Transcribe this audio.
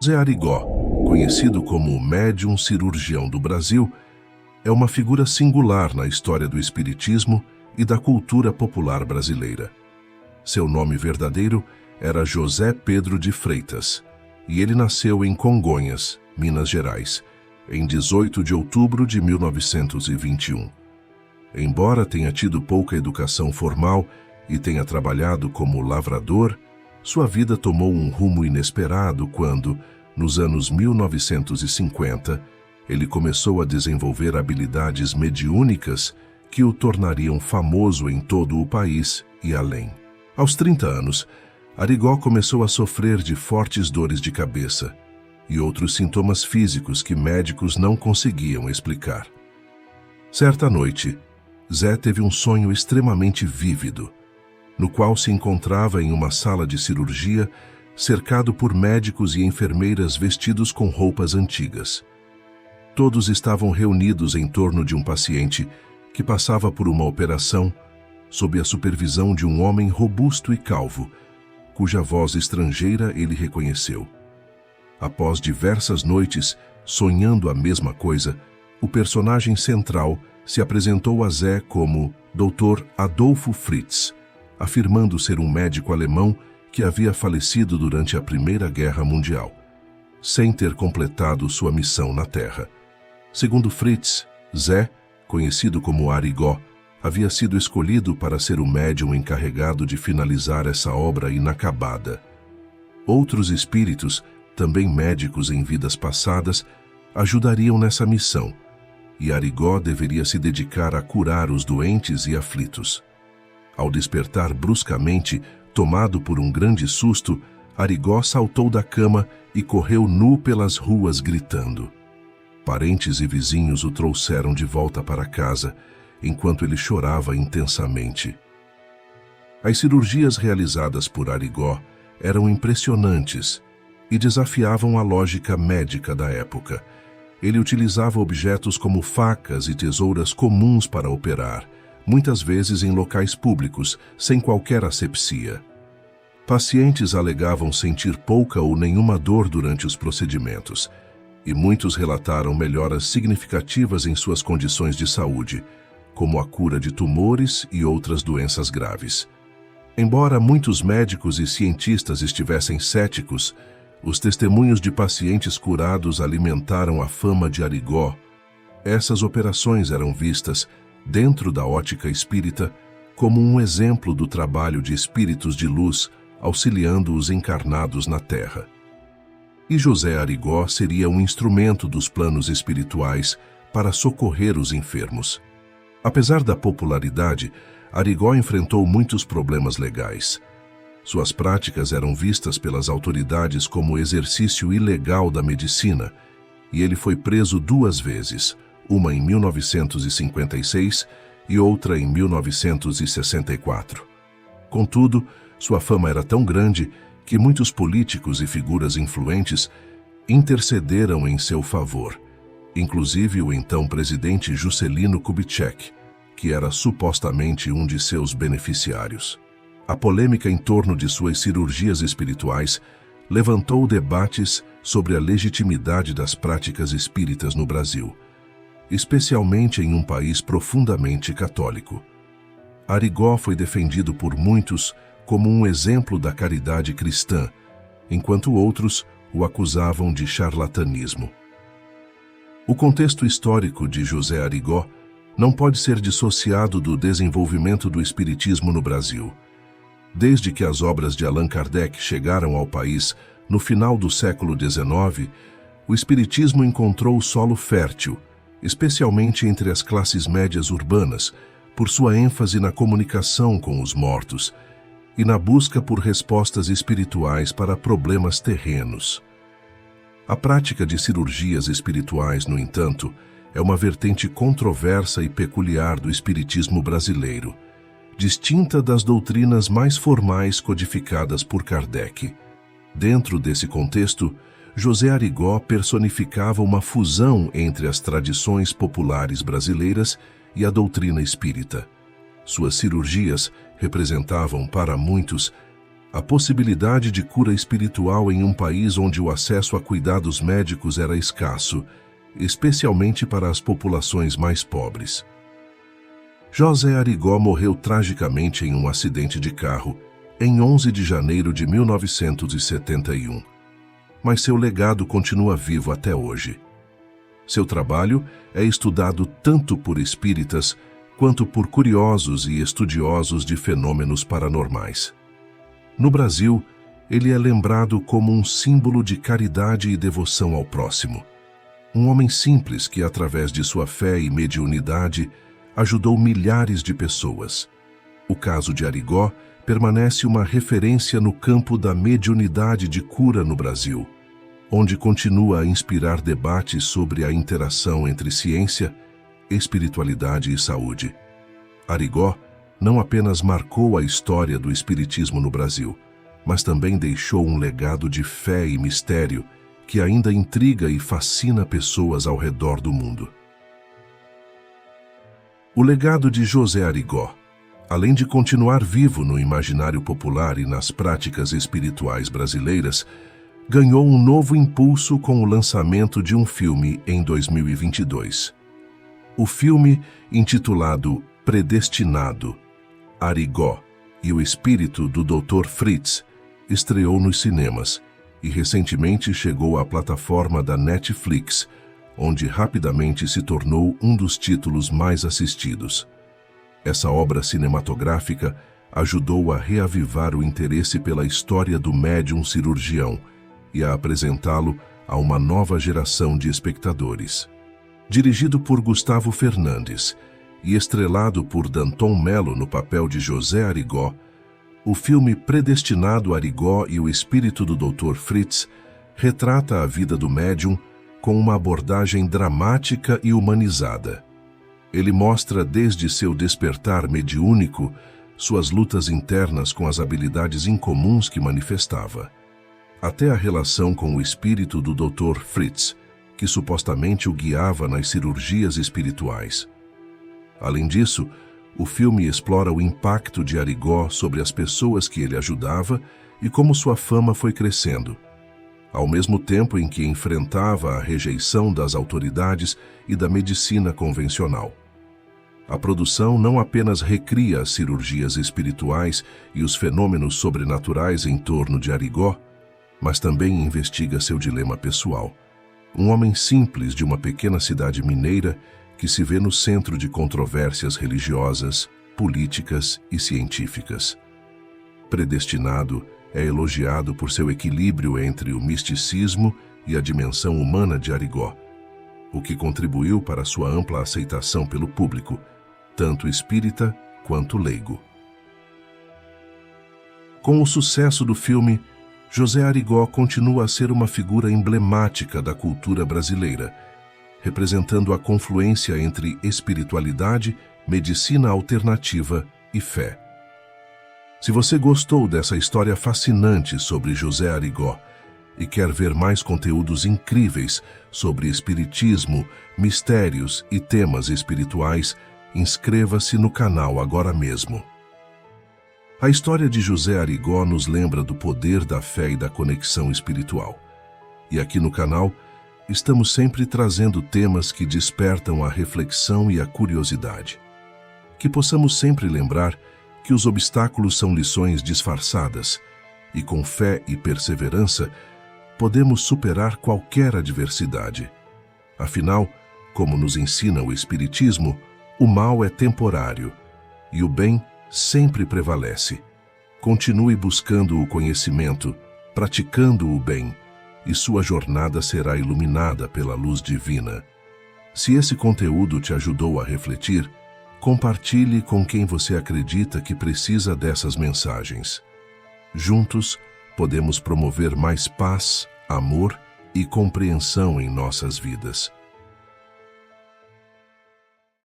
José Arigó, conhecido como o médium cirurgião do Brasil, é uma figura singular na história do espiritismo e da cultura popular brasileira. Seu nome verdadeiro era José Pedro de Freitas, e ele nasceu em Congonhas, Minas Gerais, em 18 de outubro de 1921. Embora tenha tido pouca educação formal e tenha trabalhado como lavrador, sua vida tomou um rumo inesperado quando, nos anos 1950, ele começou a desenvolver habilidades mediúnicas que o tornariam famoso em todo o país e além. Aos 30 anos, Arigó começou a sofrer de fortes dores de cabeça e outros sintomas físicos que médicos não conseguiam explicar. Certa noite, Zé teve um sonho extremamente vívido, no qual se encontrava em uma sala de cirurgia cercado por médicos e enfermeiras vestidos com roupas antigas. Todos estavam reunidos em torno de um paciente que passava por uma operação sob a supervisão de um homem robusto e calvo, cuja voz estrangeira ele reconheceu. Após diversas noites sonhando a mesma coisa, o personagem central se apresentou a Zé como Dr. Adolfo Fritz, afirmando ser um médico alemão que havia falecido durante a Primeira Guerra Mundial, sem ter completado sua missão na Terra. Segundo Fritz, Zé, conhecido como Arigó, havia sido escolhido para ser o médium encarregado de finalizar essa obra inacabada. Outros espíritos, também médicos em vidas passadas, ajudariam nessa missão, e Arigó deveria se dedicar a curar os doentes e aflitos. Ao despertar bruscamente, tomado por um grande susto, Arigó saltou da cama e correu nu pelas ruas gritando. Parentes e vizinhos o trouxeram de volta para casa, enquanto ele chorava intensamente. As cirurgias realizadas por Arigó eram impressionantes e desafiavam a lógica médica da época. Ele utilizava objetos como facas e tesouras comuns para operar, muitas vezes em locais públicos, sem qualquer asepsia. Pacientes alegavam sentir pouca ou nenhuma dor durante os procedimentos, e muitos relataram melhoras significativas em suas condições de saúde, como a cura de tumores e outras doenças graves. Embora muitos médicos e cientistas estivessem céticos, os testemunhos de pacientes curados alimentaram a fama de Arigó. Essas operações eram vistas, dentro da ótica espírita, como um exemplo do trabalho de espíritos de luz auxiliando os encarnados na Terra. E José Arigó seria um instrumento dos planos espirituais para socorrer os enfermos. Apesar da popularidade, Arigó enfrentou muitos problemas legais. Suas práticas eram vistas pelas autoridades como exercício ilegal da medicina, e ele foi preso 2 vezes, uma em 1956 e outra em 1964. Contudo, sua fama era tão grande que muitos políticos e figuras influentes intercederam em seu favor, inclusive o então presidente Juscelino Kubitschek, que era supostamente um de seus beneficiários. A polêmica em torno de suas cirurgias espirituais levantou debates sobre a legitimidade das práticas espíritas no Brasil, especialmente em um país profundamente católico. Arigó foi defendido por muitos como um exemplo da caridade cristã, enquanto outros o acusavam de charlatanismo. O contexto histórico de José Arigó não pode ser dissociado do desenvolvimento do espiritismo no Brasil. Desde que as obras de Allan Kardec chegaram ao país no final do século XIX, o espiritismo encontrou solo fértil, especialmente entre as classes médias urbanas, por sua ênfase na comunicação com os mortos e na busca por respostas espirituais para problemas terrenos. A prática de cirurgias espirituais, no entanto, é uma vertente controversa e peculiar do espiritismo brasileiro, distinta das doutrinas mais formais codificadas por Kardec. Dentro desse contexto, José Arigó personificava uma fusão entre as tradições populares brasileiras e a doutrina espírita. Suas cirurgias representavam para muitos A possibilidade de cura espiritual em um país onde o acesso a cuidados médicos era escasso, especialmente para as populações mais pobres. José Arigó morreu tragicamente em um acidente de carro em 11 de janeiro de 1971. Mas seu legado continua vivo até hoje. Seu trabalho é estudado tanto por espíritas quanto por curiosos e estudiosos de fenômenos paranormais. No Brasil, ele é lembrado como um símbolo de caridade e devoção ao próximo. Um homem simples que, através de sua fé e mediunidade, ajudou milhares de pessoas. O caso de Arigó permanece uma referência no campo da mediunidade de cura no Brasil, onde continua a inspirar debates sobre a interação entre ciência, espiritualidade e saúde. Arigó não apenas marcou a história do espiritismo no Brasil, mas também deixou um legado de fé e mistério que ainda intriga e fascina pessoas ao redor do mundo. O legado de José Arigó, além de continuar vivo no imaginário popular e nas práticas espirituais brasileiras, ganhou um novo impulso com o lançamento de um filme em 2022. O filme, intitulado Predestinado, Arigó e o Espírito do Dr. Fritz, estreou nos cinemas e recentemente chegou à plataforma da Netflix, onde rapidamente se tornou um dos títulos mais assistidos. Essa obra cinematográfica ajudou a reavivar o interesse pela história do médium cirurgião e a apresentá-lo a uma nova geração de espectadores. Dirigido por Gustavo Fernandes e estrelado por Danton Mello no papel de José Arigó, o filme Predestinado Arigó e o Espírito do Dr. Fritz retrata a vida do médium com uma abordagem dramática e humanizada. Ele mostra desde seu despertar mediúnico suas lutas internas com as habilidades incomuns que manifestava, até a relação com o espírito do Dr. Fritz, que supostamente o guiava nas cirurgias espirituais. Além disso, o filme explora o impacto de Arigó sobre as pessoas que ele ajudava e como sua fama foi crescendo, ao mesmo tempo em que enfrentava a rejeição das autoridades e da medicina convencional. A produção não apenas recria as cirurgias espirituais e os fenômenos sobrenaturais em torno de Arigó, mas também investiga seu dilema pessoal. Um homem simples de uma pequena cidade mineira que se vê no centro de controvérsias religiosas, políticas e científicas. Predestinado é elogiado por seu equilíbrio entre o misticismo e a dimensão humana de Arigó, o que contribuiu para sua ampla aceitação pelo público, tanto espírita quanto leigo. Com o sucesso do filme, José Arigó continua a ser uma figura emblemática da cultura brasileira, representando a confluência entre espiritualidade, medicina alternativa e fé. Se você gostou dessa história fascinante sobre José Arigó e quer ver mais conteúdos incríveis sobre espiritismo, mistérios e temas espirituais, inscreva-se no canal agora mesmo. A história de José Arigó nos lembra do poder da fé e da conexão espiritual. E aqui no canal, estamos sempre trazendo temas que despertam a reflexão e a curiosidade. Que possamos sempre lembrar que os obstáculos são lições disfarçadas e, com fé e perseverança, podemos superar qualquer adversidade. Afinal, como nos ensina o Espiritismo, o mal é temporário e o bem sempre prevalece. Continue buscando o conhecimento, praticando o bem, e sua jornada será iluminada pela luz divina. Se esse conteúdo te ajudou a refletir, compartilhe com quem você acredita que precisa dessas mensagens. Juntos, podemos promover mais paz, amor e compreensão em nossas vidas.